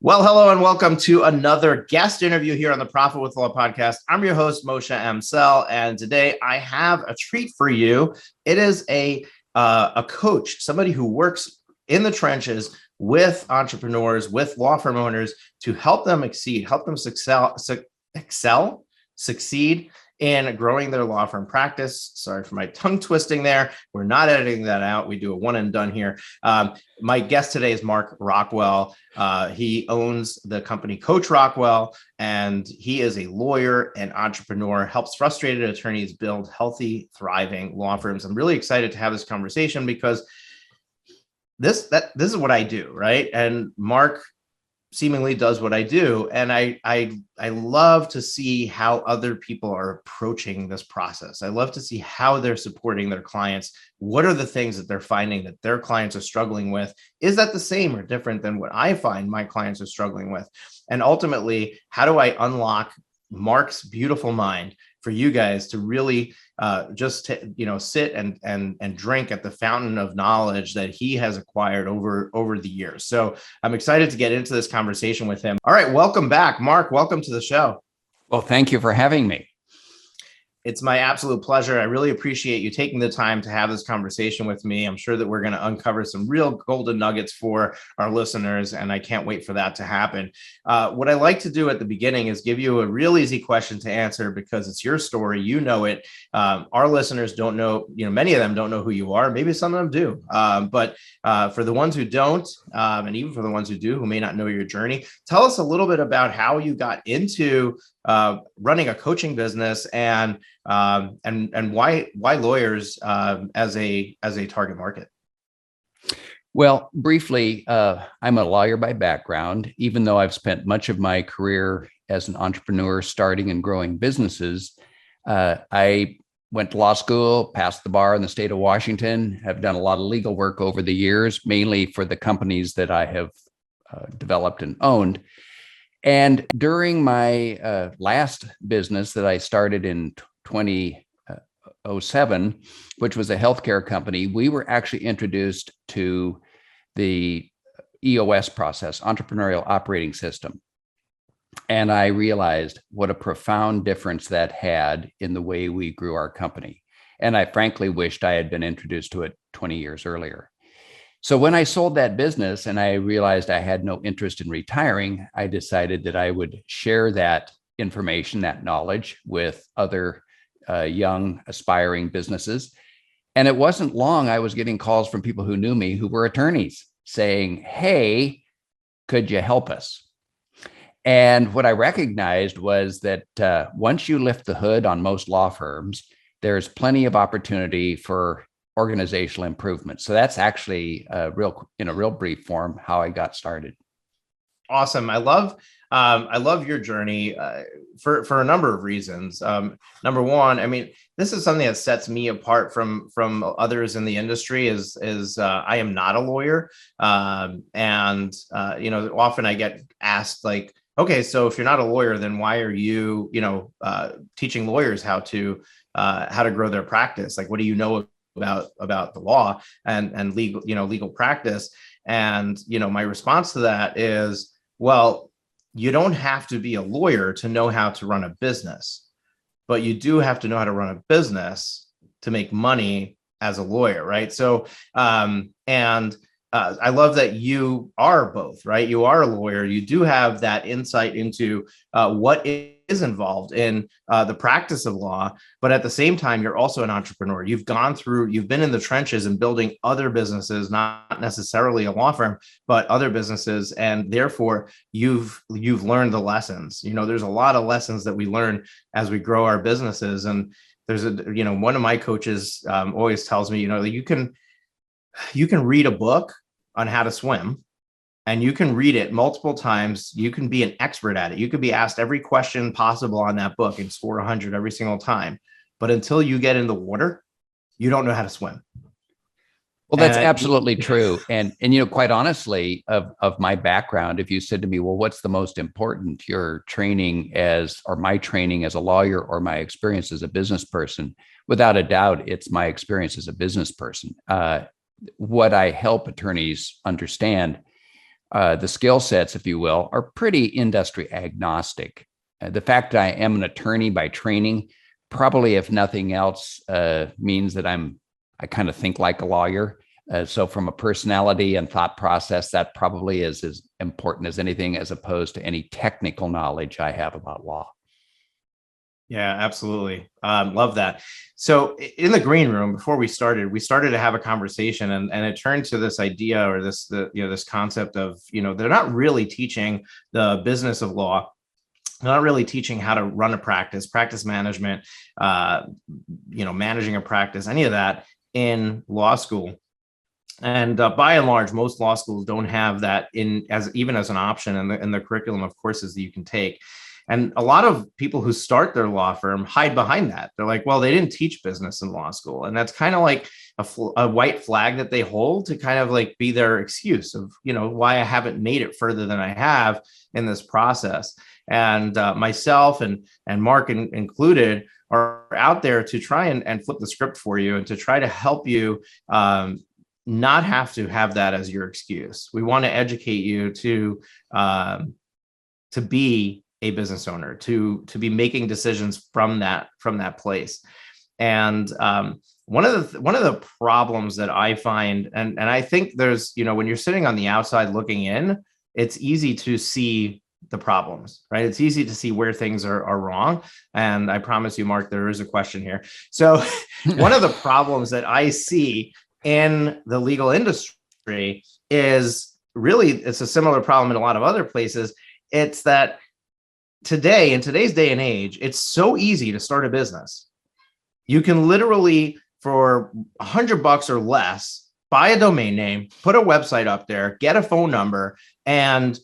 Well, hello and welcome to another guest interview here on the Profit with Law podcast. I'm your host, Moshe Amsel, and today I have a treat for you. It is a coach, somebody who works in the trenches with entrepreneurs, with law firm owners to help them exceed, help them succeed in growing their law firm practice. Sorry for my tongue twisting there. We're not editing that out. We do a one and done here. My guest today is Mark Rockwell. He owns the company Coach Rockwell, and he is a lawyer and entrepreneur, helps frustrated attorneys build healthy, thriving law firms. I'm really excited to have this conversation because this is what I do, right? And Mark seemingly does what I do. And I love to see how other people are approaching this process. I love to see how they're supporting their clients. What are the things that they're finding that their clients are struggling with? Is that the same or different than what I find my clients are struggling with? And ultimately, how do I unlock Mark's beautiful mind for you guys to really sit and drink at the fountain of knowledge that he has acquired over the years. So I'm excited to get into this conversation with him. All right, welcome back, Mark. Welcome to the show. Well, thank you for having me. It's my absolute pleasure. I really appreciate you taking the time to have this conversation with me. I'm sure that we're going to uncover some real golden nuggets for our listeners, and I can't wait for that to happen. What I like to do at the beginning is give you a real easy question to answer because it's your story. You know it. Our listeners don't know, many of them don't know who you are. Maybe some of them do. But for the ones who don't, and even for the ones who do, who may not know your journey, tell us a little bit about how you got into running a coaching business and why lawyers as a target market. Well, briefly, I'm a lawyer by background, even though I've spent much of my career as an entrepreneur starting and growing businesses. I went to law school, passed the bar in the state of Washington, have done a lot of legal work over the years, mainly for the companies that I have developed and owned. And during my last business that I started in 2007, which was a healthcare company, we were actually introduced to the EOS process, Entrepreneurial Operating System. And I realized what a profound difference that had in the way we grew our company. And I frankly wished I had been introduced to it 20 years earlier. So when I sold that business and I realized I had no interest in retiring, I decided that I would share that information, that knowledge with other young aspiring businesses. And it wasn't long, I was getting calls from people who knew me who were attorneys saying, "Hey, could you help us?" And what I recognized was that once you lift the hood on most law firms, there's plenty of opportunity for organizational improvement. So that's actually in a real brief form how I got started. Awesome. I love your journey for a number of reasons. Number one, I mean, this is something that sets me apart from others in the industry is I am not a lawyer. Often I get asked like, okay, so if you're not a lawyer, then why are you, teaching lawyers how to grow their practice? Like, what do you know about the law and legal practice? And, my response to that is, well, you don't have to be a lawyer to know how to run a business, but you do have to know how to run a business to make money as a lawyer, right? So, I love that you are both, right? You are a lawyer. You do have that insight into what is involved in the practice of law, but at the same time, you're also an entrepreneur. You've been in the trenches and building other businesses, not necessarily a law firm, but other businesses, and therefore you've learned the lessons. There's a lot of lessons that we learn as we grow our businesses, and there's one of my coaches always tells me, you can read a book on how to swim, and you can read it multiple times. You can be an expert at it. You could be asked every question possible on that book and score 100 every single time. But until you get in the water, you don't know how to swim. Well, that's absolutely true. And quite honestly, of my background, if you said to me, well, what's the most important, your training or my training as a lawyer or my experience as a business person, without a doubt, it's my experience as a business person. What I help attorneys understand the skill sets, if you will, are pretty industry agnostic. The fact that I am an attorney by training, probably, if nothing else, means that I kind of think like a lawyer. So from a personality and thought process, that probably is as important as anything, as opposed to any technical knowledge I have about law. Yeah, absolutely. Love that. So in the green room, before we started to have a conversation, and it turned to this idea, or this concept of, they're not really teaching the business of law. They're not really teaching how to run a practice management, managing a practice, any of that in law school. And by and large, most law schools don't have that even as an option in the curriculum of courses that you can take. And a lot of people who start their law firm hide behind that. They're like, well, they didn't teach business in law school. And that's kind of like a white flag that they hold to kind of like be their excuse of, why I haven't made it further than I have in this process. And myself and Mark included are out there to try and flip the script for you, and to try to help you not have to have that as your excuse. We want to educate you to be a business owner, to be making decisions from that place. And one of the problems that I find, and I think there's, when you're sitting on the outside looking in, it's easy to see the problems, right? It's easy to see where things are wrong. And I promise you, Mark, there is a question here. So one of the problems that I see in the legal industry is really, it's a similar problem in a lot of other places. It's that today, in today's day and age, it's so easy to start a business. You can literally, for $100 or less, buy a domain name, put a website up there, get a phone number, and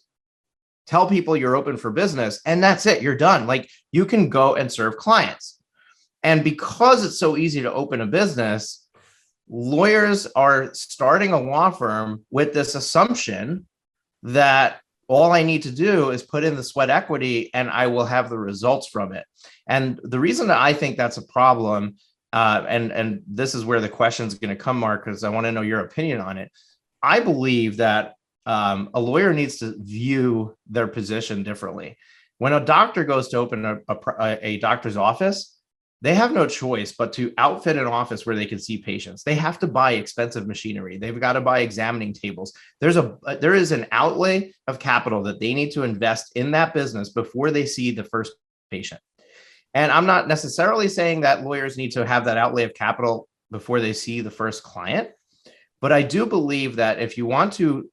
tell people you're open for business. And that's it. You're done. Like, you can go and serve clients. And because it's so easy to open a business, lawyers are starting a law firm with this assumption that all I need to do is put in the sweat equity and I will have the results from it. And the reason that I think that's a problem, and this is where the question is going to come, Mark, because I want to know your opinion on it. I believe that a lawyer needs to view their position differently. When a doctor goes to open a doctor's office, they have no choice but to outfit an office where they can see patients. They have to buy expensive machinery. They've got to buy examining tables. There is an outlay of capital that they need to invest in that business before they see the first patient. And I'm not necessarily saying that lawyers need to have that outlay of capital before they see the first client, but I do believe that if you want to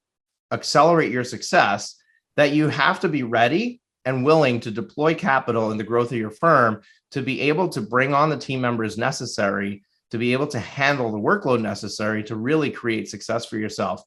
accelerate your success, that you have to be ready and willing to deploy capital in the growth of your firm to be able to bring on the team members necessary, to be able to handle the workload necessary to really create success for yourself.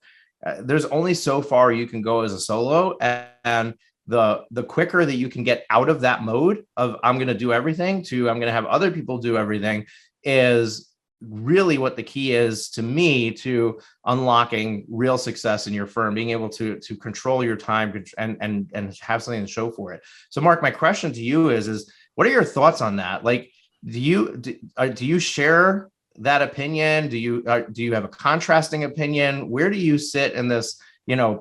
There's only so far you can go as a solo, and the quicker that you can get out of that mode of I'm going to do everything to I'm going to have other people do everything is really what the key is to me to unlocking real success in your firm, being able to control your time and have something to show for it. So Mark, my question to you is what are your thoughts on that? Like, do you share that opinion? Do you have a contrasting opinion? Where do you sit in this,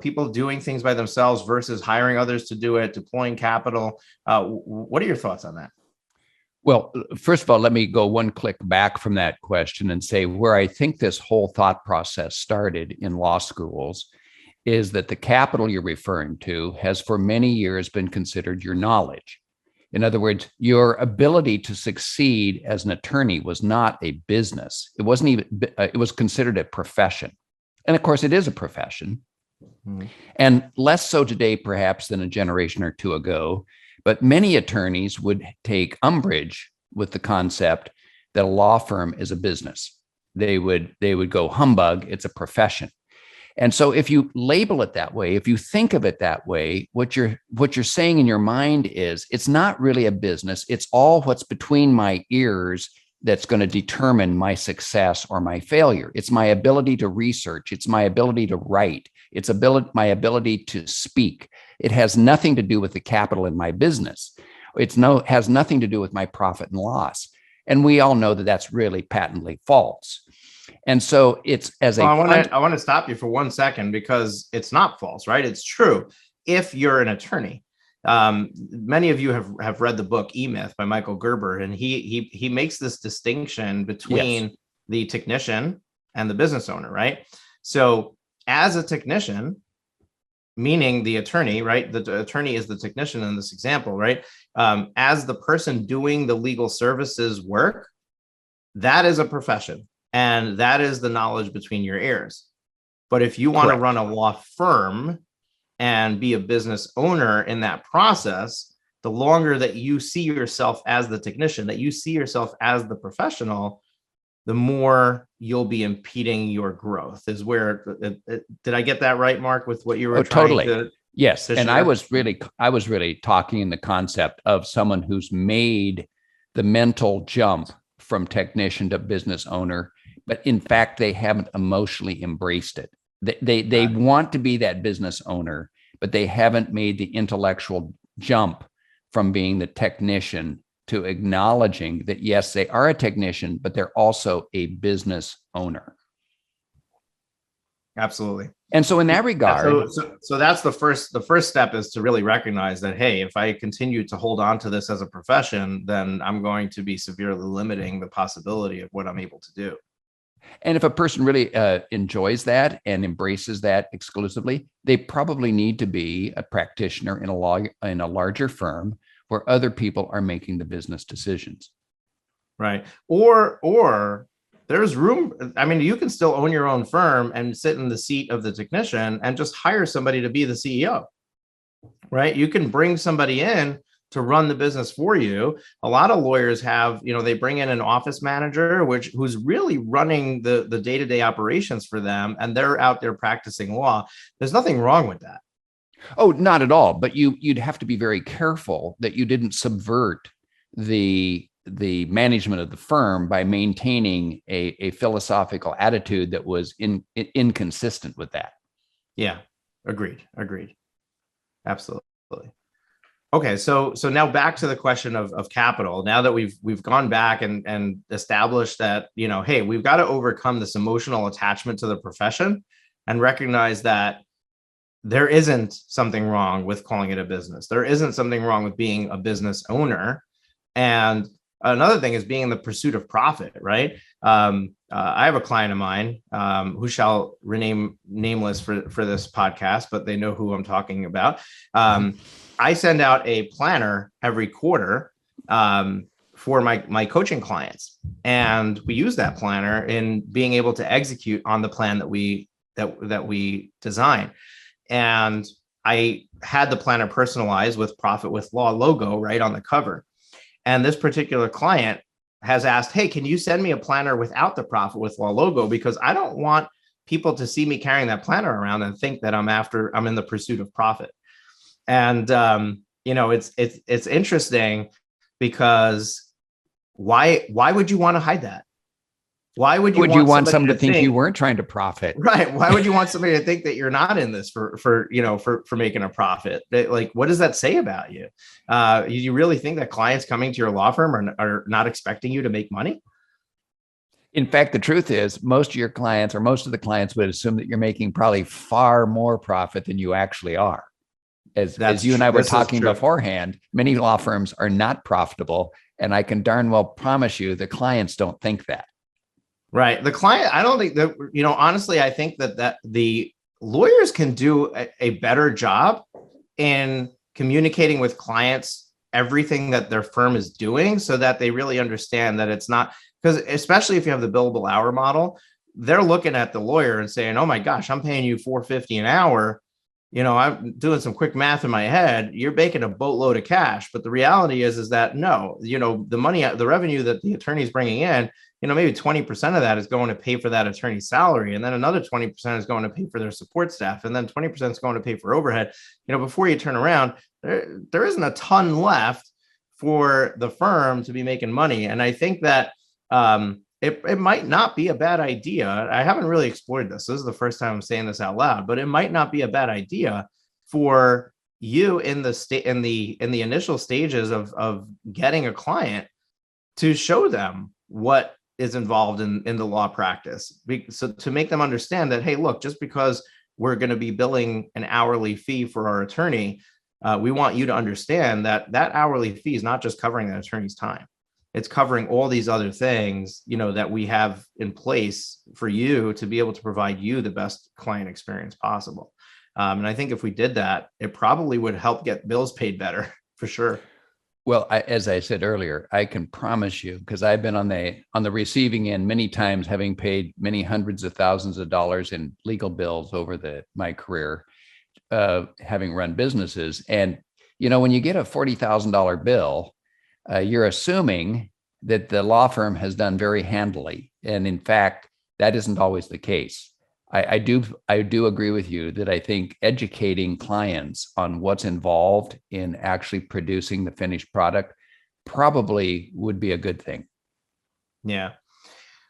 people doing things by themselves versus hiring others to do it, deploying capital? What are your thoughts on that? Well, first of all, let me go one click back from that question and say where I think this whole thought process started in law schools is that the capital you're referring to has for many years been considered your knowledge. In other words, your ability to succeed as an attorney was not a business. It wasn't even, it was considered a profession. And of course, it is a profession. Mm-hmm. And less so today, perhaps, than a generation or two ago. But many attorneys would take umbrage with the concept that a law firm is a business. They would go humbug, it's a profession. And so if you label it that way, if you think of it that way, what you're saying in your mind is it's not really a business. It's all what's between my ears that's going to determine my success or my failure. It's my ability to research. It's my ability to write. It's my ability to speak. It has nothing to do with the capital in my business. Has nothing to do with my profit and loss. And we all know that that's really patently false. And so it's as a I want to stop you for 1 second because it's not false, right? It's true. If you're an attorney, many of you have read the book E-Myth by Michael Gerber, and he makes this distinction between the technician and the business owner, right? So as a technician, meaning the attorney, right? The attorney is the technician in this example, right? As the person doing the legal services work, that is a profession, and that is the knowledge between your ears. But if you want to run a law firm and be a business owner in that process, the longer that you see yourself as the technician, that you see yourself as the professional, the more you'll be impeding your growth. Is where did I get that right, Mark, with what you were trying to? Yes. To and share? I was really talking in the concept of someone who's made the mental jump from technician to business owner, but in fact, they haven't emotionally embraced it. They want to be that business owner, but they haven't made the intellectual jump from being the technician to acknowledging that, yes, they are a technician, but they're also a business owner. Absolutely. And so in that regard, so that's the first step, is to really recognize that, hey, if I continue to hold on to this as a profession, then I'm going to be severely limiting the possibility of what I'm able to do. and if a person really enjoys that and embraces that exclusively, they probably need to be a practitioner in a larger firm where other people are making the business decisions. Right. Or there's room. I mean, you can still own your own firm and sit in the seat of the technician and just hire somebody to be the CEO, right? You can bring somebody in to run the business for you. A lot of lawyers have, they bring in an office manager, who's really running the day-to-day operations for them, and they're out there practicing law. There's nothing wrong with that. Oh, not at all. But you'd have to be very careful that you didn't subvert the management of the firm by maintaining a philosophical attitude that was inconsistent with that. Yeah, agreed. Absolutely. Okay, so now back to the question of capital. Now that we've gone back and established that, hey, we've got to overcome this emotional attachment to the profession and recognize that there isn't something wrong with calling it a business. There isn't something wrong with being a business owner. And another thing is being in the pursuit of profit, right? I have a client of mine who shall remain nameless for this podcast, but they know who I'm talking about. I send out a planner every quarter for my coaching clients, and we use that planner in being able to execute on the plan that we design. And I had the planner personalized with Profit with Law logo right on the cover. And this particular client has asked, hey, can you send me a planner without the Profit with Law logo? Because I don't want people to see me carrying that planner around and think that I'm in the pursuit of profit. And, it's interesting, because why would you want to hide that? Why would you want someone to think you weren't trying to profit? Right. Why would you want somebody to think that you're not in this for making a profit? Like, what does that say about you? You really think that clients coming to your law firm are not expecting you to make money? In fact, the truth is most of your clients, or most of the clients, would assume that you're making probably far more profit than you actually are. As you and I were talking beforehand, many law firms are not profitable. And I can darn well promise you the clients don't think that. Right. The client, I don't think that, honestly, I think that the lawyers can do a better job in communicating with clients everything that their firm is doing, so that they really understand that it's not, because especially if you have the billable hour model, they're looking at the lawyer and saying, oh my gosh, I'm paying you $4.50 an hour. I'm doing some quick math in my head. You're making a boatload of cash. But the reality is that no, the money, the revenue that the attorney is bringing in, maybe 20% of that is going to pay for that attorney's salary. And then another 20% is going to pay for their support staff. And then 20% is going to pay for overhead. Before you turn around, there isn't a ton left for the firm to be making money. And I think that it might not be a bad idea. I haven't really explored this. This is the first time I'm saying this out loud, but it might not be a bad idea for you in the initial stages of getting a client to show them what is involved in the law practice. So to make them understand that, hey, look, just because we're going to be billing an hourly fee for our attorney, we want you to understand that that hourly fee is not just covering the attorney's time. It's covering all these other things, that we have in place for you to be able to provide you the best client experience possible. And I think if we did that, it probably would help get bills paid better for sure. Well, as I said earlier, I can promise you, because I've been on the receiving end many times, having paid many hundreds of thousands of dollars in legal bills over my career, having run businesses. And, when you get a $40,000 bill, you're assuming that the law firm has done very handily. And in fact, that isn't always the case. I do agree with you that I think educating clients on what's involved in actually producing the finished product probably would be a good thing. Yeah.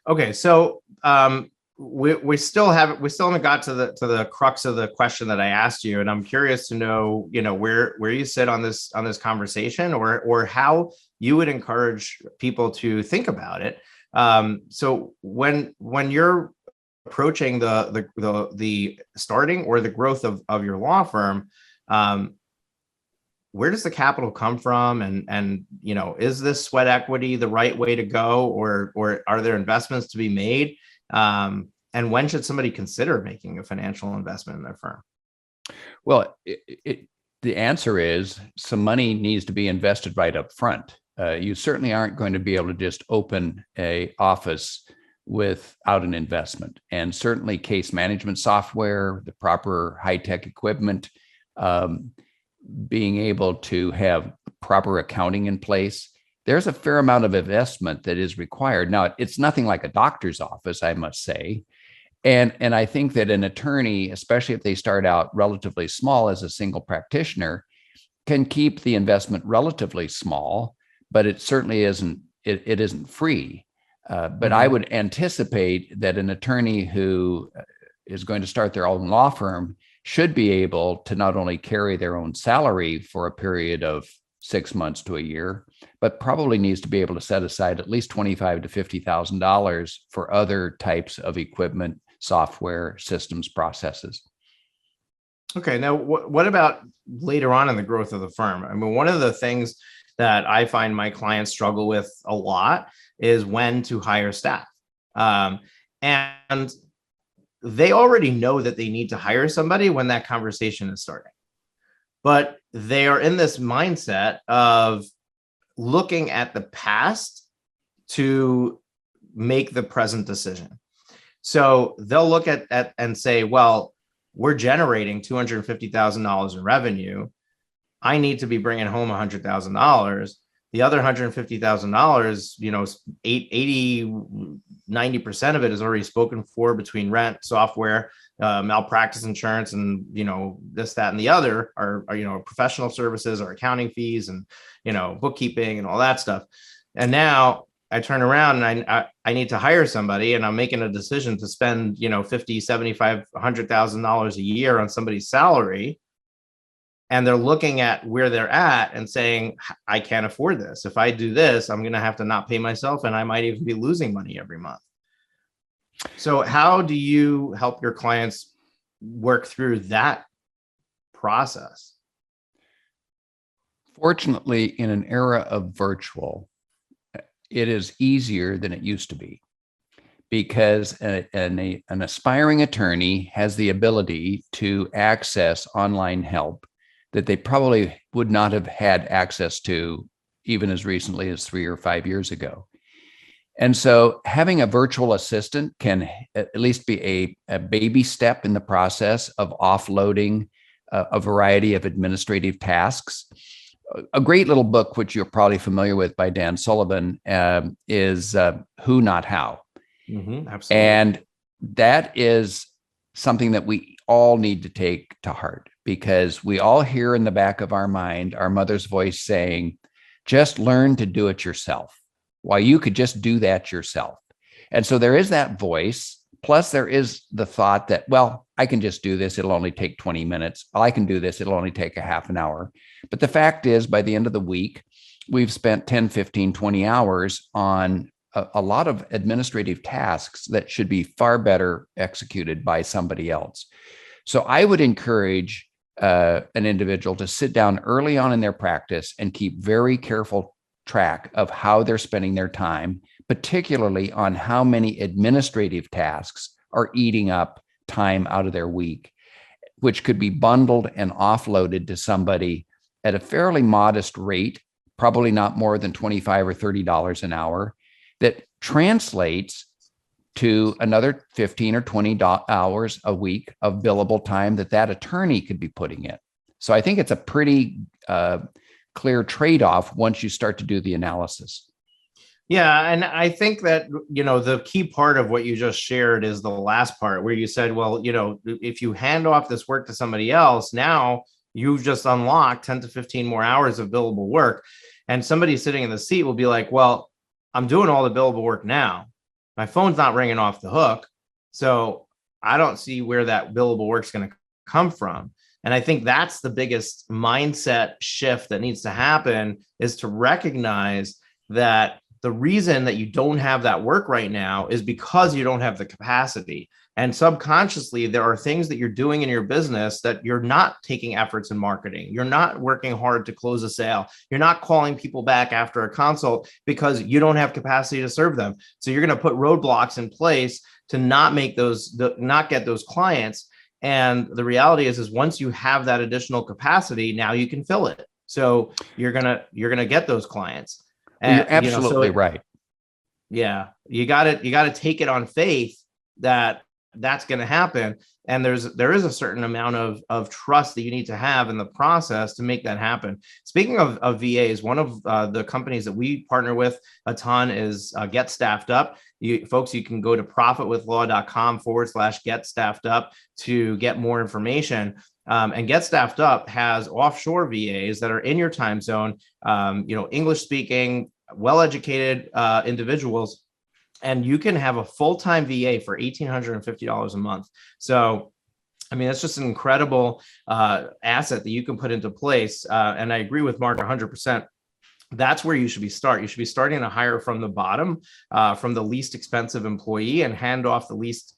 Okay. So we still haven't got to the crux of the question that I asked you, and I'm curious to know, where you sit on this conversation, or how you would encourage people to think about it. So when you're approaching the starting or the growth of your law firm, where does the capital come from, and is this sweat equity the right way to go, or are there investments to be made, and when should somebody consider making a financial investment in their firm? Well, the answer is some money needs to be invested right up front. You certainly aren't going to be able to just open an office without an investment, and certainly case management software, the proper high-tech equipment, being able to have proper accounting in place. There's a fair amount of investment that is required. Now, it's nothing like a doctor's office, I must say. And I think that an attorney, especially if they start out relatively small as a single practitioner, can keep the investment relatively small, but it certainly isn't free. But I would anticipate that an attorney who is going to start their own law firm should be able to not only carry their own salary for a period of 6 months to a year, but probably needs to be able to set aside at least $25,000 to $50,000 for other types of equipment, software, systems, processes. Okay. Now, what about later on in the growth of the firm? I mean, one of the things that I find my clients struggle with a lot is when to hire staff. And they already know that they need to hire somebody when that conversation is starting. But they are in this mindset of looking at the past to make the present decision. So they'll look at and say, well, we're generating $250,000 in revenue. I need to be bringing home $100,000. The other $150,000, 80, 90% of it is already spoken for between rent, software, malpractice insurance, and, this, that, and the other are professional services or accounting fees and, bookkeeping and all that stuff. And now I turn around and I need to hire somebody, and I'm making a decision to spend, $50,000, $75,000, $100,000 a year on somebody's salary. And they're looking at where they're at and saying, I can't afford this. If I do this, I'm going to have to not pay myself, and I might even be losing money every month. So how do you help your clients work through that process? Fortunately, in an era of virtual, it is easier than it used to be, because an aspiring attorney has the ability to access online help that they probably would not have had access to even as recently as 3 or 5 years ago. And so having a virtual assistant can at least be a baby step in the process of offloading a variety of administrative tasks. A great little book, which you're probably familiar with, by Dan Sullivan, is Who, Not How. Mm-hmm, absolutely. And that is something that we all need to take to heart, because we all hear in the back of our mind our mother's voice saying, just learn to do it yourself. Why, you could just do that yourself. And so there is that voice. Plus there is the thought that, well, I can just do this. It'll only take 20 minutes. I can do this. It'll only take a half an hour. But the fact is, by the end of the week, we've spent 10, 15, 20 hours on a lot of administrative tasks that should be far better executed by somebody else. So I would encourage an individual to sit down early on in their practice and keep very careful track of how they're spending their time, particularly on how many administrative tasks are eating up time out of their week, which could be bundled and offloaded to somebody at a fairly modest rate, probably not more than $25 or $30 an hour, that translates to another 15 or 20 hours a week of billable time that attorney could be putting in. So I think it's a pretty clear trade-off once you start to do the analysis. Yeah. And I think that, the key part of what you just shared is the last part where you said, well, if you hand off this work to somebody else, now you've just unlocked 10 to 15 more hours of billable work. And somebody sitting in the seat will be like, well, I'm doing all the billable work now. My phone's not ringing off the hook. So I don't see where that billable work's going to come from. And I think that's the biggest mindset shift that needs to happen, is to recognize that the reason that you don't have that work right now is because you don't have the capacity. And subconsciously, there are things that you're doing in your business that you're not taking efforts in marketing. You're not working hard to close a sale. You're not calling people back after a consult because you don't have capacity to serve them. So you're going to put roadblocks in place to not get those clients. And the reality is once you have that additional capacity, now you can fill it. So you're gonna get those clients. Well, you're absolutely right. Yeah, you got to take it on faith that that's going to happen. And there is a certain amount of trust that you need to have in the process to make that happen. Speaking of VAs, one of the companies that we partner with a ton is Get Staffed Up. You can go to profitwithlaw.com/get staffed up to get more information. And Get Staffed Up has offshore VAs that are in your time zone, English speaking, well-educated individuals. And you can have a full-time VA for $1,850 a month. So, I mean, that's just an incredible asset that you can put into place. And I agree with Mark 100%. That's where you should be starting. You should be starting to hire from the bottom, from the least expensive employee, and hand off the least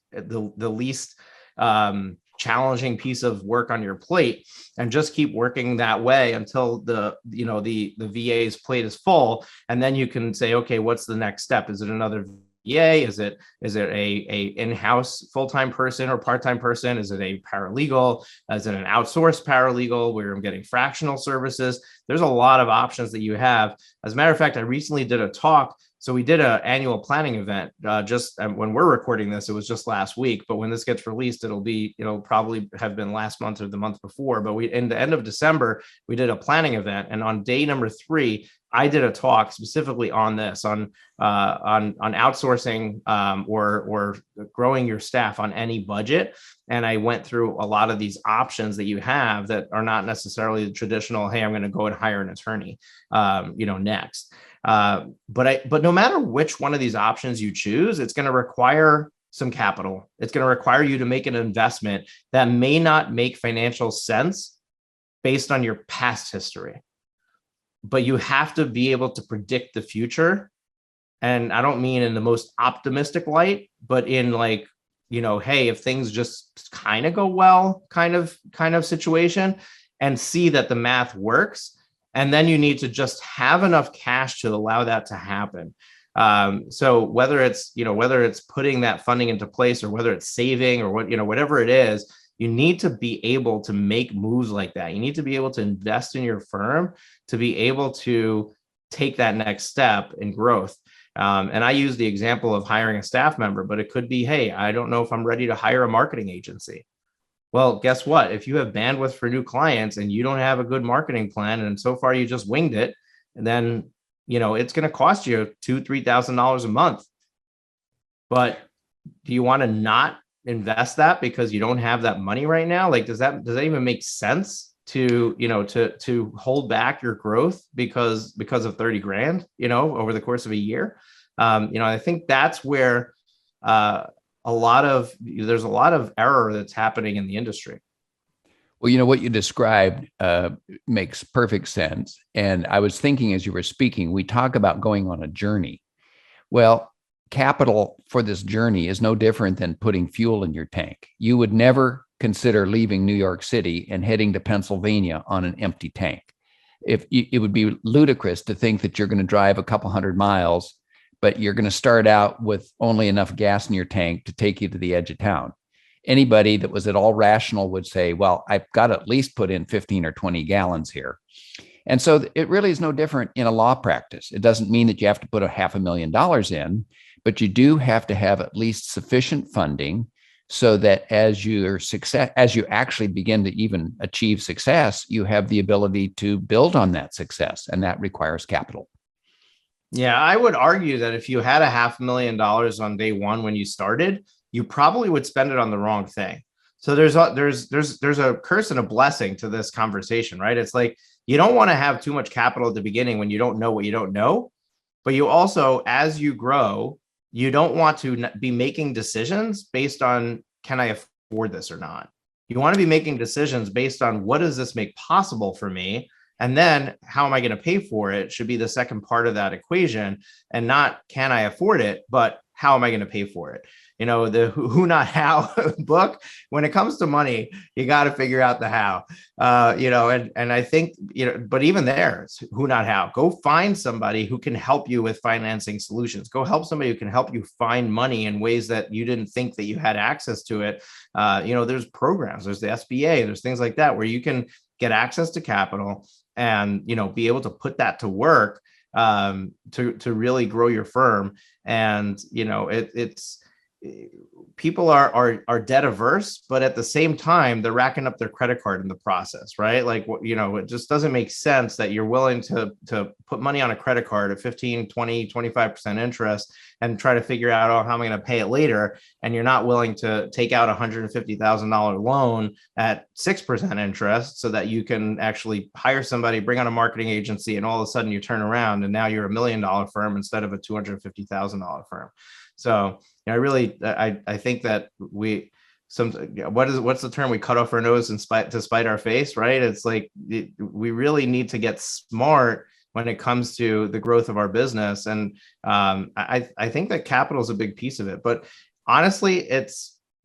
challenging piece of work on your plate, and just keep working that way until the VA's plate is full. And then you can say, okay, what's the next step? Is it another VA? Is it a in-house full-time person or part-time person? Is it a paralegal? Is it an outsourced paralegal where I'm getting fractional services? There's a lot of options that you have. As a matter of fact, I recently did a talk. So we did an annual planning event just when we're recording this, it was just last week, but when this gets released, it'll be, probably have been last month or the month before. But in the end of December, we did a planning event. And on day number 3, I did a talk specifically on this, on outsourcing or growing your staff on any budget. And I went through a lot of these options that you have that are not necessarily the traditional, hey, I'm going to go and hire an attorney, next. But no matter which one of these options you choose, it's going to require some capital. It's going to require you to make an investment that may not make financial sense based on your past history. But you have to be able to predict the future. And I don't mean in the most optimistic light, but in like, hey, if things just kind of go well, kind of situation, and see that the math works. And then you need to just have enough cash to allow that to happen. So whether it's putting that funding into place, or whether it's saving, or whatever it is, you need to be able to make moves like that. You need to be able to invest in your firm to be able to take that next step in growth. And I use the example of hiring a staff member, but it could be, hey, I don't know if I'm ready to hire a marketing agency. Well, guess what? If you have bandwidth for new clients and you don't have a good marketing plan, and so far you just winged it, and then, it's going to cost you $2,000-$3,000 a month. But do you want to not invest that because you don't have that money right now? Like, does that even make sense to hold back your growth because of 30 grand, over the course of a year? I think that's where, there's a lot of error that's happening in the industry. Well, what you described makes perfect sense. And I was thinking as you were speaking, we talk about going on a journey. Well, capital for this journey is no different than putting fuel in your tank. You would never consider leaving New York City and heading to Pennsylvania on an empty tank. It would be ludicrous to think that you're going to drive a couple hundred miles, but you're going to start out with only enough gas in your tank to take you to the edge of town. Anybody that was at all rational would say, well, I've got to at least put in 15 or 20 gallons here. And so it really is no different in a law practice. It doesn't mean that you have to put $500,000 in, but you do have to have at least sufficient funding so that as you actually begin to even achieve success, you have the ability to build on that success, and that requires capital. Yeah, I would argue that if you had $500,000 on day one when you started, you probably would spend it on the wrong thing. So there's a curse and a blessing to this conversation, right? It's like you don't want to have too much capital at the beginning when you don't know what you don't know, but you also, as you grow, you don't want to be making decisions based on, can I afford this or not? You want to be making decisions based on, what does this make possible for me? And then how am I going to pay for it should be the second part of that equation, and not can I afford it, but how am I going to pay for it? You know, the who not how book, when it comes to money, you got to figure out the how, and I think, but even there, it's who not how. Go find somebody who can help you with financing solutions. Go help somebody who can help you find money in ways that you didn't think that you had access to it. There's programs, there's the SBA, there's things like that where you can get access to capital and, be able to put that to work to really grow your firm. And, it's people are debt averse, but at the same time, they're racking up their credit card in the process, right? Like, it just doesn't make sense that you're willing to put money on a credit card at 15, 20, 25% interest and try to figure out, how am I going to pay it later? And you're not willing to take out a $150,000 loan at 6% interest so that you can actually hire somebody, bring on a marketing agency, and all of a sudden you turn around and now you're $1 million firm instead of a $250,000 firm. So I think that what's the term? We cut off our nose and to spite our face, right? It's like we really need to get smart when it comes to the growth of our business. And I think that capital is a big piece of it. But honestly,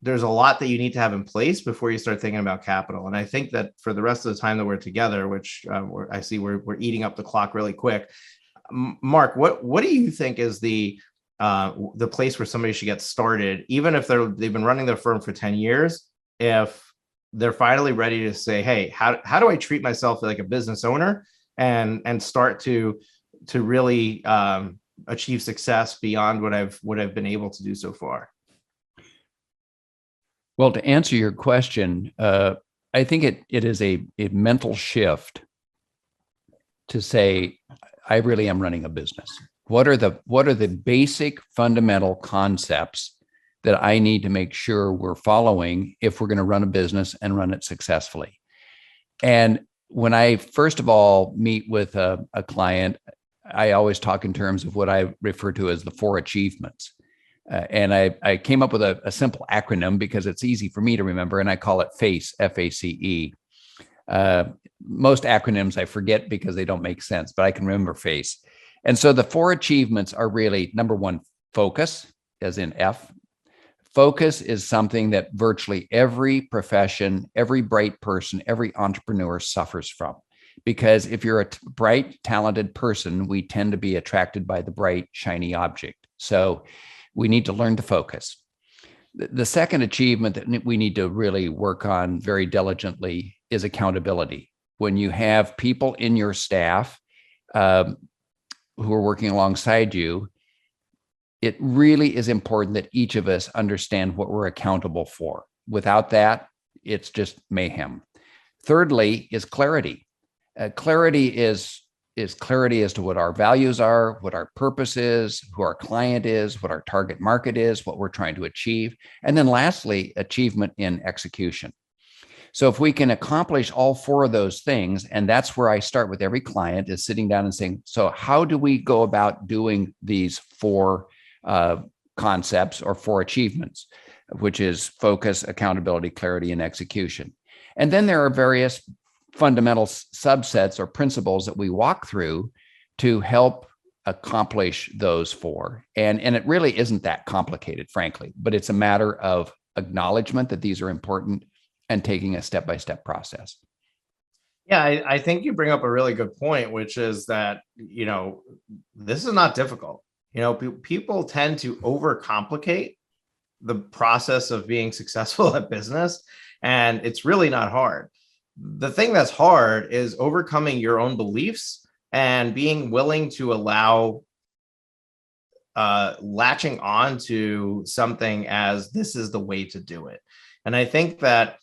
there's a lot that you need to have in place before you start thinking about capital. And I think that for the rest of the time that we're together, which I see we're eating up the clock really quick. Mark, what do you think is the place where somebody should get started, even if they've been running their firm for 10 years, if they're finally ready to say, hey, how do I treat myself like a business owner and start to really achieve success beyond what I've been able to do so far? Well, to answer your question, I think it is a mental shift to say, I really am running a business. What are the basic fundamental concepts that I need to make sure we're following if we're going to run a business and run it successfully? And when I first of all meet with a client, I always talk in terms of what I refer to as the 4 achievements. And I came up with a simple acronym because it's easy for me to remember, and I call it FACE, F-A-C-E. Most acronyms I forget because they don't make sense, but I can remember FACE. And so the 4 achievements are really, number 1, focus, as in F. Focus is something that virtually every profession, every bright person, every entrepreneur suffers from. Because if you're a bright, talented person, we tend to be attracted by the bright, shiny object. So we need to learn to focus. The second achievement that we need to really work on very diligently is accountability. When you have people in your staff who are working alongside you, it really is important that each of us understand what we're accountable for. Without that, it's just mayhem. Thirdly is clarity. Clarity is clarity as to what our values are, what our purpose is, who our client is, what our target market is, what we're trying to achieve. And then lastly, achievement in execution. So if we can accomplish all 4 of those things, and that's where I start with every client, is sitting down and saying, so how do we go about doing these 4 concepts or 4 achievements, which is focus, accountability, clarity, and execution. And then there are various fundamental subsets or principles that we walk through to help accomplish those four. And it really isn't that complicated, frankly, but it's a matter of acknowledgement that these are important and taking a step-by-step process. Yeah, I think you bring up a really good point, which is that, this is not difficult. People tend to overcomplicate the process of being successful at business, and it's really not hard. The thing that's hard is overcoming your own beliefs and being willing to allow latching on to something as this is the way to do it. And I think that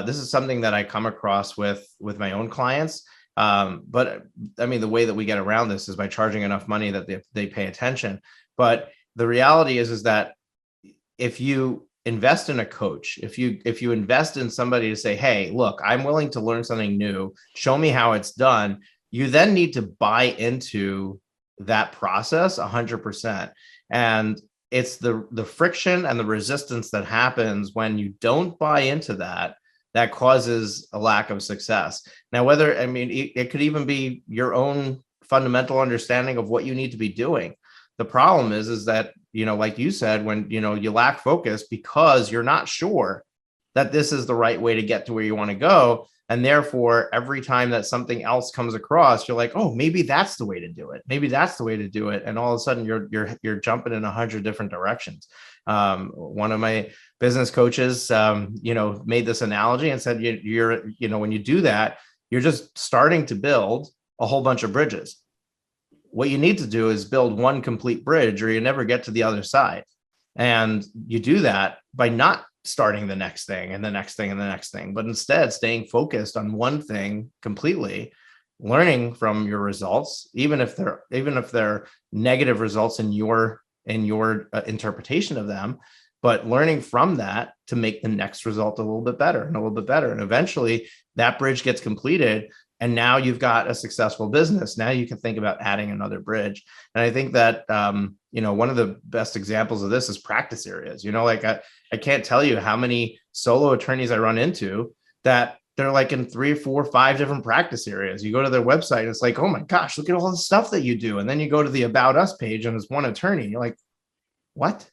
this is something that I come across with my own clients. But I mean, the way that we get around this is by charging enough money that they pay attention. But the reality is that if you invest in a coach, if you invest in somebody to say, hey, look, I'm willing to learn something new, show me how it's done, you then need to buy into that process 100%. And it's the friction and the resistance that happens when you don't buy into that causes a lack of success. Now, it could even be your own fundamental understanding of what you need to be doing. The problem is that, like you said, when, you lack focus because you're not sure that this is the right way to get to where you want to go. And therefore, every time that something else comes across, you're like, oh, maybe that's the way to do it. Maybe that's the way to do it. And all of a sudden you're jumping in 100 different directions. One of my business coaches, made this analogy and said, when you do that, you're just starting to build a whole bunch of bridges. What you need to do is build one complete bridge, or you never get to the other side. And you do that by not starting the next thing and the next thing and the next thing, but instead staying focused on one thing completely, learning from your results, even if they're negative results in your interpretation of them, but learning from that to make the next result a little bit better and a little bit better. And eventually that bridge gets completed. And now you've got a successful business. Now you can think about adding another bridge. And I think that, one of the best examples of this is practice areas. I can't tell you how many solo attorneys I run into that they're like in 3, 4, 5 different practice areas. You go to their website and it's like, oh my gosh, look at all the stuff that you do. And then you go to the About Us page and it's one attorney. You're like, what?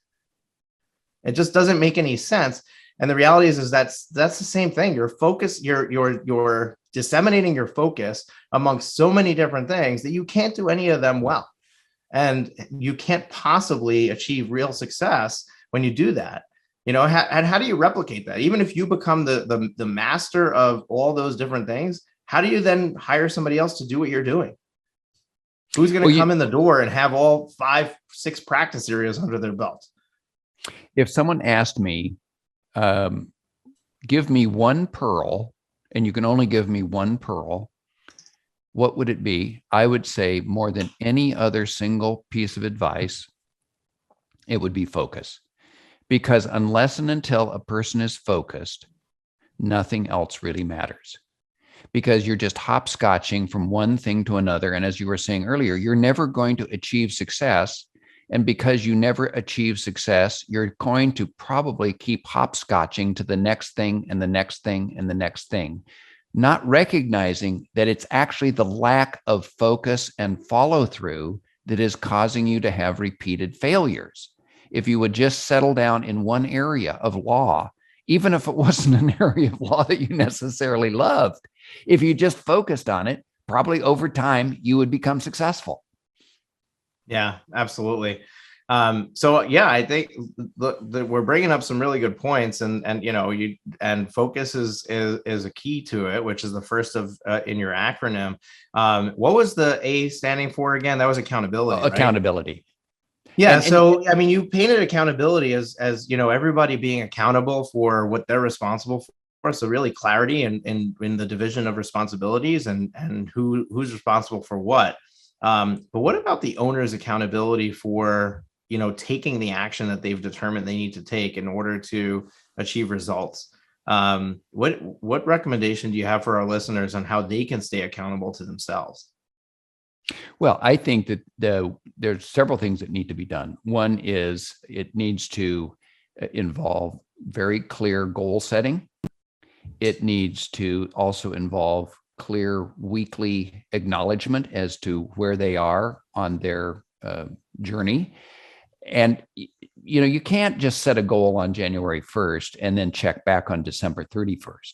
It just doesn't make any sense. And the reality is that's the same thing. Your focus, you're disseminating your focus amongst so many different things that you can't do any of them well. And you can't possibly achieve real success when you do that. And how do you replicate that? Even if you become the master of all those different things, how do you then hire somebody else to do what you're doing? Who's going to come in the door and have all 5, 6 practice areas under their belt? If someone asked me, give me one pearl, and you can only give me one pearl, what would it be? I would say more than any other single piece of advice, it would be focus. Because unless and until a person is focused, nothing else really matters. Because you're just hopscotching from one thing to another. And as you were saying earlier, you're never going to achieve success. And because you never achieve success, you're going to probably keep hopscotching to the next thing and the next thing and the next thing, not recognizing that it's actually the lack of focus and follow through that is causing you to have repeated failures. If you would just settle down in one area of law, even if it wasn't an area of law that you necessarily loved, if you just focused on it, probably over time, you would become successful. Yeah, absolutely. I think we're bringing up some really good points, and focus is a key to it, which is the first of in your acronym. What was the A standing for again? That was accountability. Accountability. Right? Yeah. You painted accountability as everybody being accountable for what they're responsible for. So really clarity in the division of responsibilities and who's responsible for what. But what about the owner's accountability for, taking the action that they've determined they need to take in order to achieve results? What recommendation do you have for our listeners on how they can stay accountable to themselves? Well, I think that there's several things that need to be done. One is it needs to involve very clear goal setting. It needs to also involve clear weekly acknowledgement as to where they are on their journey. And, you can't just set a goal on January 1st and then check back on December 31st.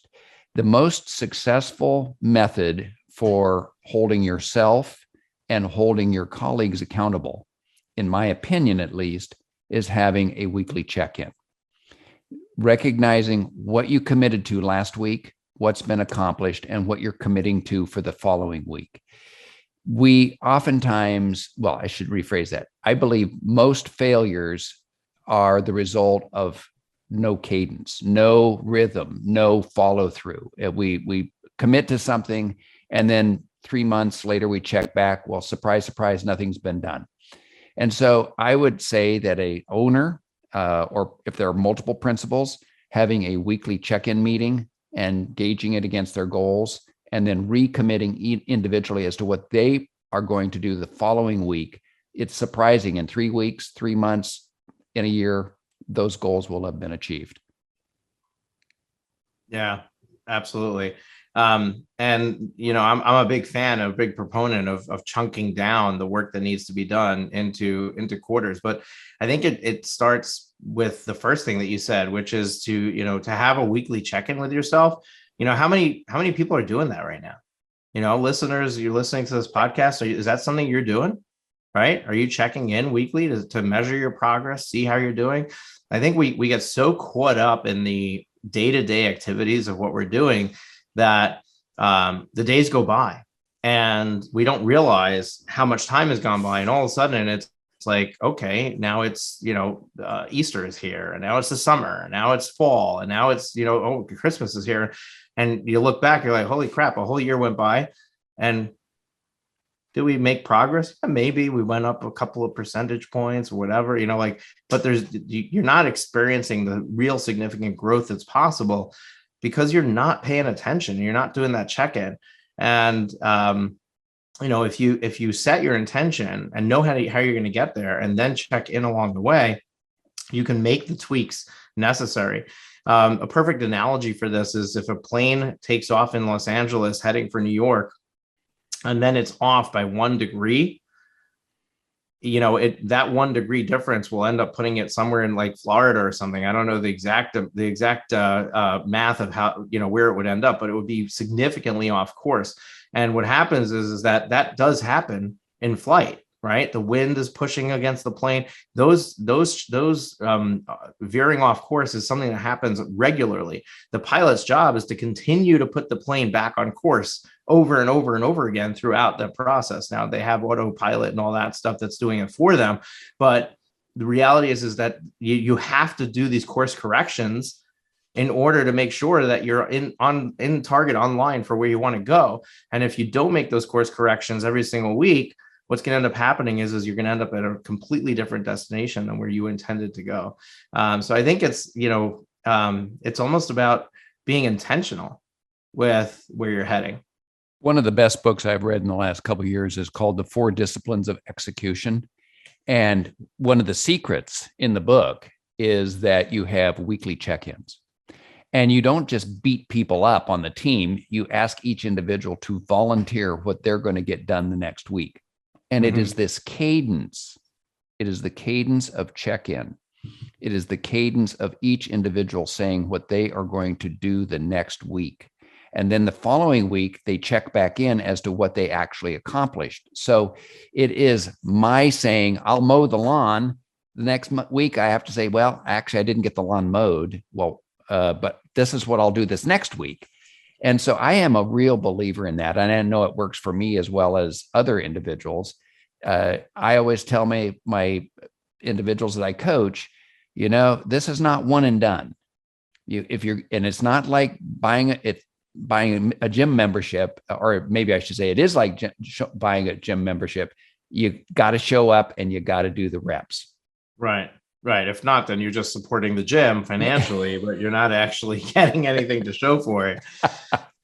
The most successful method for holding yourself and holding your colleagues accountable, in my opinion at least, is having a weekly check-in. Recognizing what you committed to last week, what's been accomplished, and what you're committing to for the following week. We oftentimes, well, I should rephrase that. I believe most failures are the result of no cadence, no rhythm, no follow through. We commit to something, and then 3 months later we check back. Well, surprise, surprise, nothing's been done. And so I would say that a owner, or if there are multiple principals, having a weekly check-in meeting and gauging it against their goals, and then recommitting individually as to what they are going to do the following week. It's surprising, in 3 weeks, 3 months, in a year, those goals will have been achieved. Yeah, absolutely. And I'm a big fan, a big proponent of chunking down the work that needs to be done into quarters. But I think it starts with the first thing that you said, which is to have a weekly check-in with yourself. How many people are doing that right now? Listeners, you're listening to this podcast. Is that something you're doing? Right? Are you checking in weekly to measure your progress, see how you're doing? I think we get so caught up in the day-to-day activities of what we're doing that the days go by and we don't realize how much time has gone by. And all of a sudden it's like, okay, now it's, Easter is here, and now it's the summer, and now it's fall, and now it's, Christmas is here. And you look back, you're like, holy crap, a whole year went by. And did we make progress? Yeah, maybe we went up a couple of percentage points or whatever, but you're not experiencing the real significant growth that's possible because you're not paying attention. You're not doing that check-in. And, if you set your intention and know how you're going to get there, and then check in along the way, you can make the tweaks necessary. A perfect analogy for this is if a plane takes off in Los Angeles heading for New York, and then it's off by 1 degree, that 1 degree difference will end up putting it somewhere in like Florida or something. I don't know the exact math of how, where it would end up, but it would be significantly off course. And what happens is that does happen in flight, right? The wind is pushing against the plane. Those veering off course is something that happens regularly. The pilot's job is to continue to put the plane back on course over and over and over again throughout the process. Now they have autopilot and all that stuff that's doing it for them. But the reality is that you have to do these course corrections in order to make sure that you're in target online for where you want to go. And if you don't make those course corrections every single week, what's going to end up happening is you're going to end up at a completely different destination than where you intended to go. So I think it's almost about being intentional with where you're heading. One of the best books I've read in the last couple of years is called The 4 Disciplines of Execution. And one of the secrets in the book is that you have weekly check-ins. And you don't just beat people up on the team. You ask each individual to volunteer what they're going to get done the next week. And it is this cadence. It is the cadence of check-in. It is the cadence of each individual saying what they are going to do the next week. And then the following week, they check back in as to what they actually accomplished. So it is my saying, I'll mow the lawn. The next week, I have to say, well, actually, I didn't get the lawn mowed. Well, but this is what I'll do this next week. And so I am a real believer in that. And I know it works for me as well as other individuals. I always tell my individuals that I coach, this is not one and done. And it's not like buying a gym membership, or maybe I should say it is like buying a gym membership. You got to show up and you got to do the reps. Right. If not, then you're just supporting the gym financially, but you're not actually getting anything to show for it.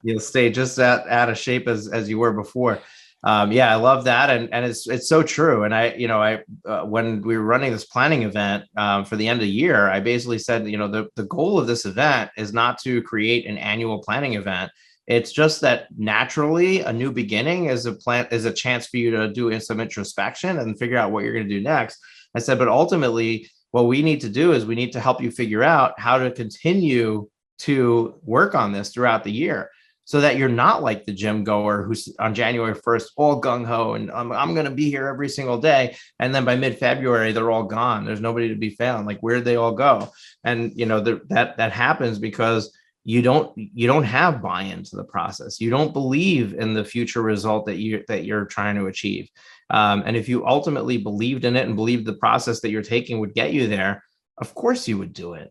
You'll stay just out of shape as you were before. I love that. And it's so true. And I when we were running this planning event for the end of the year, I basically said, the goal of this event is not to create an annual planning event. It's just that naturally a new beginning is a chance for you to do some introspection and figure out what you're going to do next. I said, but ultimately what we need to do is we need to help you figure out how to continue to work on this throughout the year, so that you're not like the gym goer who's on January 1st, all gung ho, and I'm going to be here every single day. And then by mid-February, they're all gone. There's nobody to be found. Like, where'd they all go? And, that happens because you don't have buy-in to the process. You don't believe in the future result that you're trying to achieve. And if you ultimately believed in it and believed the process that you're taking would get you there, of course you would do it.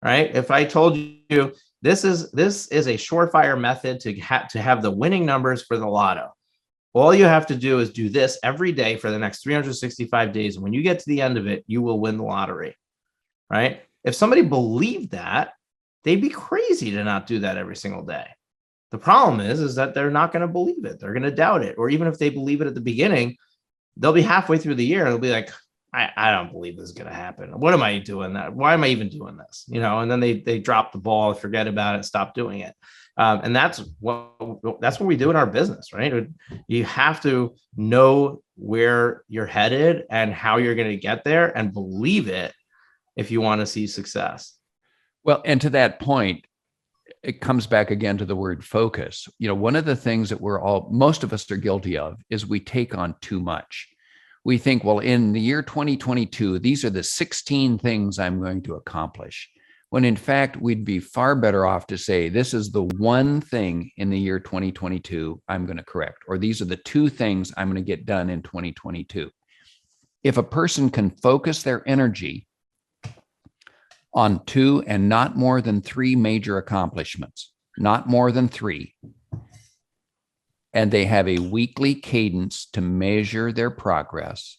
Right? If I told you this is a surefire method to have the winning numbers for the lotto, all you have to do is do this every day for the next 365 days. And when you get to the end of it, you will win the lottery. Right? If somebody believed that, they'd be crazy to not do that every single day. The problem is that they're not going to believe it. They're going to doubt it. Or even if they believe it at the beginning, they'll be halfway through the year and they'll be like, I don't believe this is going to happen. What am I doing that? Why am I even doing this? And then they drop the ball, forget about it, stop doing it. And that's what we do in our business, right? You have to know where you're headed and how you're going to get there and believe it if you want to see success. Well, and to that point, it comes back again to the word focus. One of the things that most of us are guilty of is we take on too much. We think, well, in the year 2022, these are the 16 things I'm going to accomplish. When in fact, we'd be far better off to say, this is the one thing in the year 2022 I'm going to correct, or these are the two things I'm going to get done in 2022. If a person can focus their energy on two and not more than three major accomplishments, not more than three, and they have a weekly cadence to measure their progress,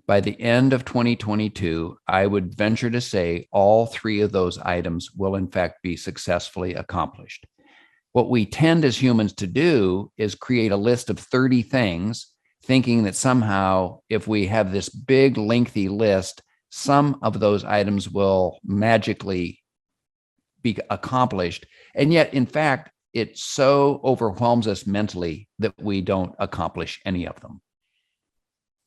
by the end of 2022, I would venture to say all three of those items will in fact be successfully accomplished. What we tend as humans to do is create a list of 30 things, thinking that somehow if we have this big lengthy list, some of those items will magically be accomplished. And yet, in fact, it so overwhelms us mentally that we don't accomplish any of them.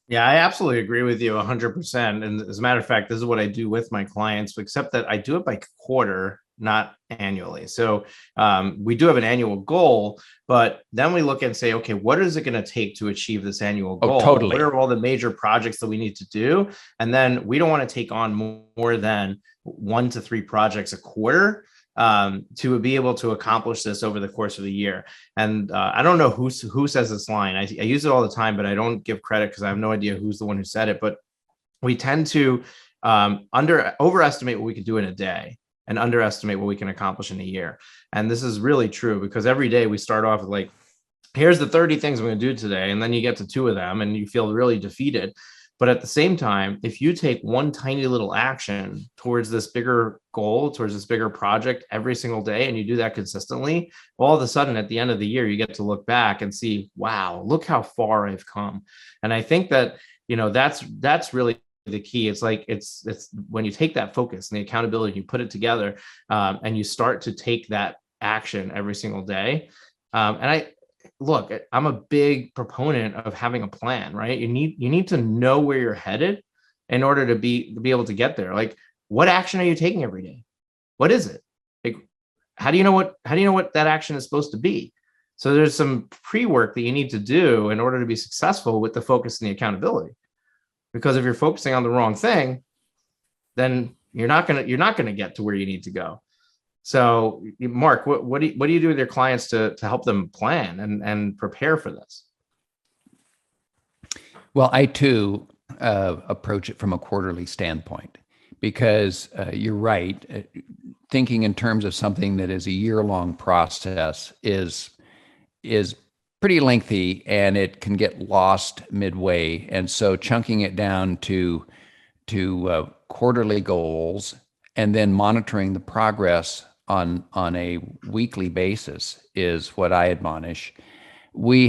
Yeah, I absolutely agree with you 100%. And as a matter of fact, this is what I do with my clients, except that I do it by quarter, not annually. So we do have an annual goal, but then we look and say, okay, what is it going to take to achieve this annual goal? Oh, totally. What are all the major projects that we need to do? And then we don't want to take on more than 1 to 3 projects a quarter to be able to accomplish this over the course of the year. And I don't know who says this line. I use it all the time, but I don't give credit because I have no idea who's the one who said it. But we tend to overestimate what we can do in a day and underestimate what we can accomplish in a year. And this is really true because every day we start off with like, here's the 30 things I'm going to do today. And then you get to 2 of them and you feel really defeated. But at the same time, if you take one tiny little action towards this bigger goal, towards this bigger project every single day, and you do that consistently, all of a sudden at the end of the year, you get to look back and see, wow, look how far I've come. And I think that, that's really the key. It's like, it's when you take that focus and the accountability, you put it together and you start to take that action every single day. Look, I'm a big proponent of having a plan, right? You need to know where you're headed in order to be able to get there. Like, what action are you taking every day? What is it? Like, how do you know what that action is supposed to be? So there's some pre-work that you need to do in order to be successful with the focus and the accountability. Because if you're focusing on the wrong thing, then you're not gonna get to where you need to go. So, Mark, what do you do with your clients to help them plan and prepare for this? Well, I too approach it from a quarterly standpoint because you're right. Thinking in terms of something that is a year-long process is pretty lengthy and it can get lost midway. And so, chunking it down to quarterly goals and then monitoring the progress on a weekly basis is what I admonish. We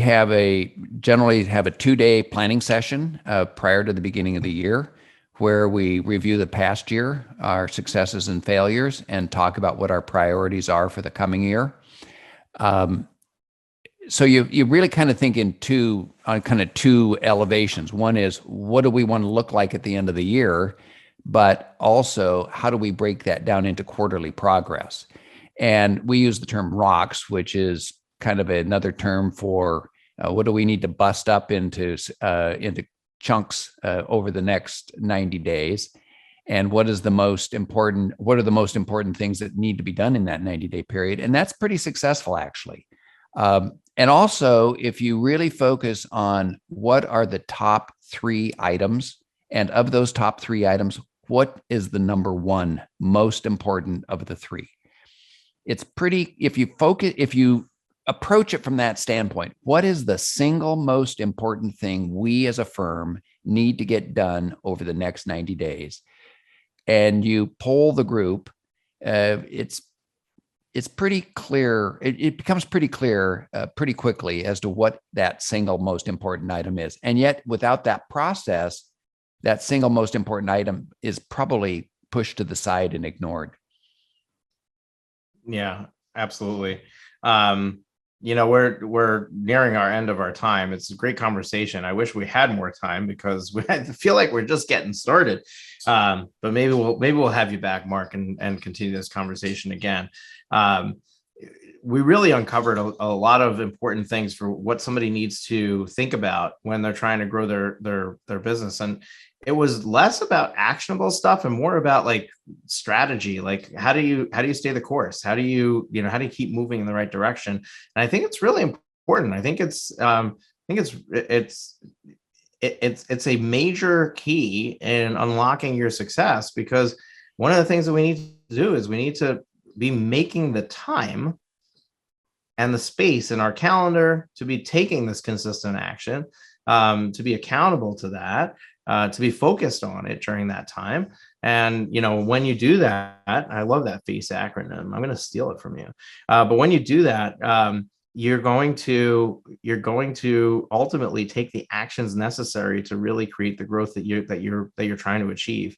generally have a 2-day planning session prior to the beginning of the year where we review the past year, our successes and failures, and talk about what our priorities are for the coming year. So you really kind of think in two elevations. One is, what do we want to look like at the end of the year? But also, how do we break that down into quarterly progress? And we use the term rocks, which is kind of another term for what do we need to bust up into chunks over the next 90 days. And what are the most important things that need to be done in that 90-day period? And that's pretty successful, actually. And also, if you really focus on what are the top 3 items, and of those top 3 items, what is the number one most important of the 3? It's pretty, if you approach it from that standpoint, what is the single most important thing we as a firm need to get done over the next 90 days? And you poll the group, it's pretty clear. It becomes pretty clear pretty quickly as to what that single most important item is. And yet, without that process, that single most important item is probably pushed to the side and ignored. Yeah, absolutely. We're nearing our end of our time. It's a great conversation. I wish we had more time because I feel like we're just getting started. But maybe we'll have you back, Mark, and continue this conversation again. We really uncovered a lot of important things for what somebody needs to think about when they're trying to grow their business. And it was less about actionable stuff and more about like strategy. Like, how do you stay the course? How do you keep moving in the right direction? And I think it's really important. I think it's a major key in unlocking your success, because one of the things that we need to do is we need to be making the time and the space in our calendar to be taking this consistent action, to be accountable to that, to be focused on it during that time. And, when you do that, I love that FACE acronym. I'm going to steal it from you. But when you do that, you're going to ultimately take the actions necessary to really create the growth that you're trying to achieve.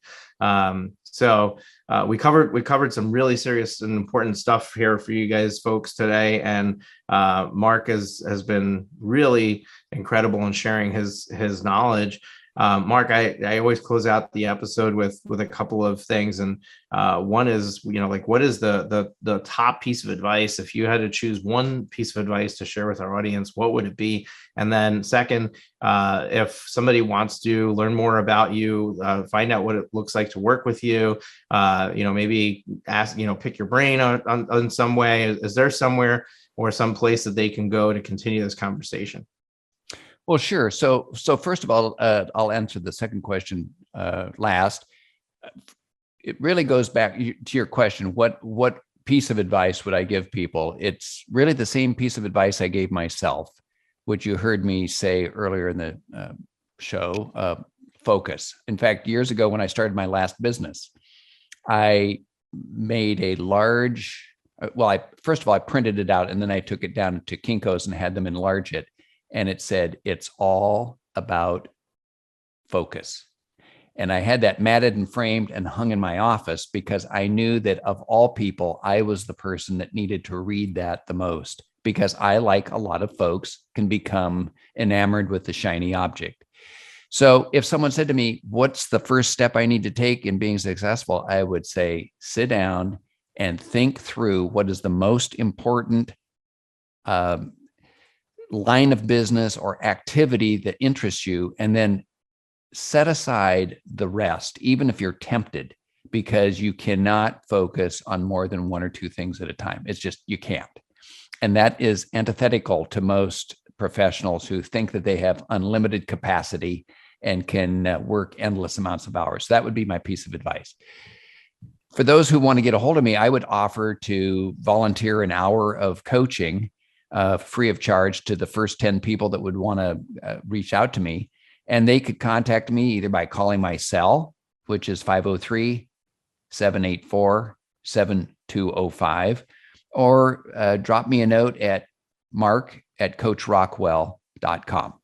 So we covered some really serious and important stuff here for you guys folks today. And Mark has been really incredible in sharing his knowledge. Mark, I always close out the episode with a couple of things. And one is, what is the top piece of advice? If you had to choose one piece of advice to share with our audience, what would it be? And then second, if somebody wants to learn more about you, find out what it looks like to work with you, maybe ask, pick your brain on some way. Is there somewhere or some place that they can go to continue this conversation? Well, sure. So first of all, I'll answer the second question last. It really goes back to your question. What piece of advice would I give people? It's really the same piece of advice I gave myself, which you heard me say earlier in the show, focus. In fact, years ago when I started my last business, I made a large, first of all, I printed it out and then I took it down to Kinko's and had them enlarge it. And it said, it's all about focus. And I had that matted and framed and hung in my office because I knew that of all people, I was the person that needed to read that the most, because I, like a lot of folks, can become enamored with the shiny object. So if someone said to me, what's the first step I need to take in being successful? I would say, sit down and think through what is the most important line of business or activity that interests you, and then set aside the rest, even if you're tempted, because you cannot focus on more than one or two things at a time. It's just, you can't. And that is antithetical to most professionals who think that they have unlimited capacity and can work endless amounts of hours. So that would be my piece of advice. For those who want to get a hold of me, I would offer to volunteer an hour of coaching free of charge to the first 10 people that would want to reach out to me. And they could contact me either by calling my cell, which is 503-784-7205, or drop me a note at mark@coachrockwell.com.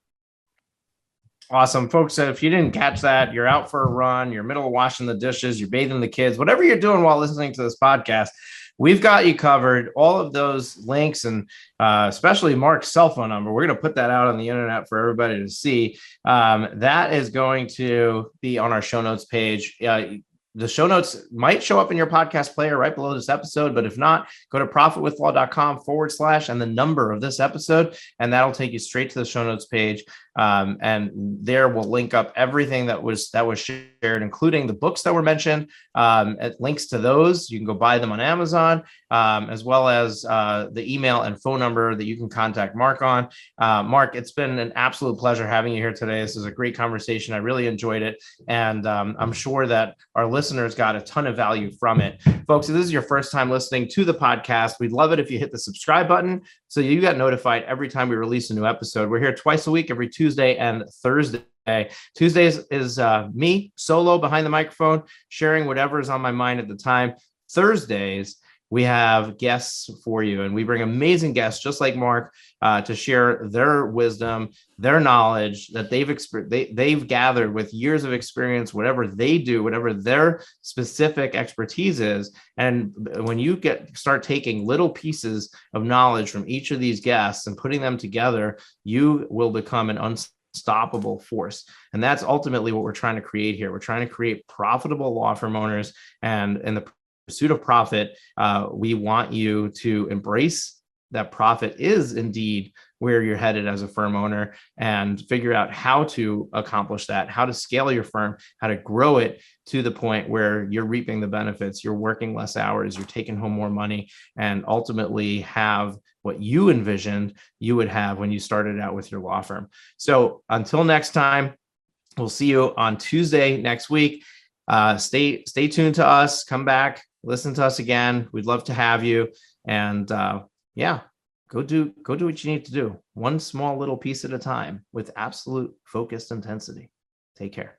Awesome, folks. So if you didn't catch that, you're out for a run, you're middle of washing the dishes, you're bathing the kids, whatever you're doing while listening to this podcast, we've got you covered. All of those links and especially Mark's cell phone number, we're going to put that out on the internet for everybody to see. That is going to be on our show notes page. The show notes might show up in your podcast player right below this episode, but if not, go to profitwithlaw.com/ and the number of this episode, and that'll take you straight to the show notes page. And there we'll link up everything that was shared, including the books that were mentioned. Links to those, you can go buy them on Amazon, as well as the email and phone number that you can contact Mark on. Mark, it's been an absolute pleasure having you here today. This is a great conversation. I really enjoyed it, and I'm sure that our listeners got a ton of value from it. Folks, if this is your first time listening to the podcast, we'd love it if you hit the subscribe button so you got notified every time we release a new episode. We're here twice a week, every Tuesday and Thursday. Tuesdays is me solo behind the microphone, sharing whatever is on my mind at the time. Thursdays, we have guests for you, and we bring amazing guests just like Mark to share their wisdom, their knowledge that they've gathered with years of experience, whatever they do, whatever their specific expertise is. And when you start taking little pieces of knowledge from each of these guests and putting them together, you will become an unstoppable force. And that's ultimately what we're trying to create here. We're trying to create profitable law firm owners, and in the pursuit of profit, we want you to embrace that profit is indeed where you're headed as a firm owner, and figure out how to accomplish that, how to scale your firm, how to grow it to the point where you're reaping the benefits, you're working less hours, you're taking home more money, and ultimately have what you envisioned you would have when you started out with your law firm. So until next time, we'll see you on Tuesday next week. Stay tuned to us. Come back, listen to us again. We'd love to have you. And go do what you need to do. One small little piece at a time with absolute focused intensity. Take care.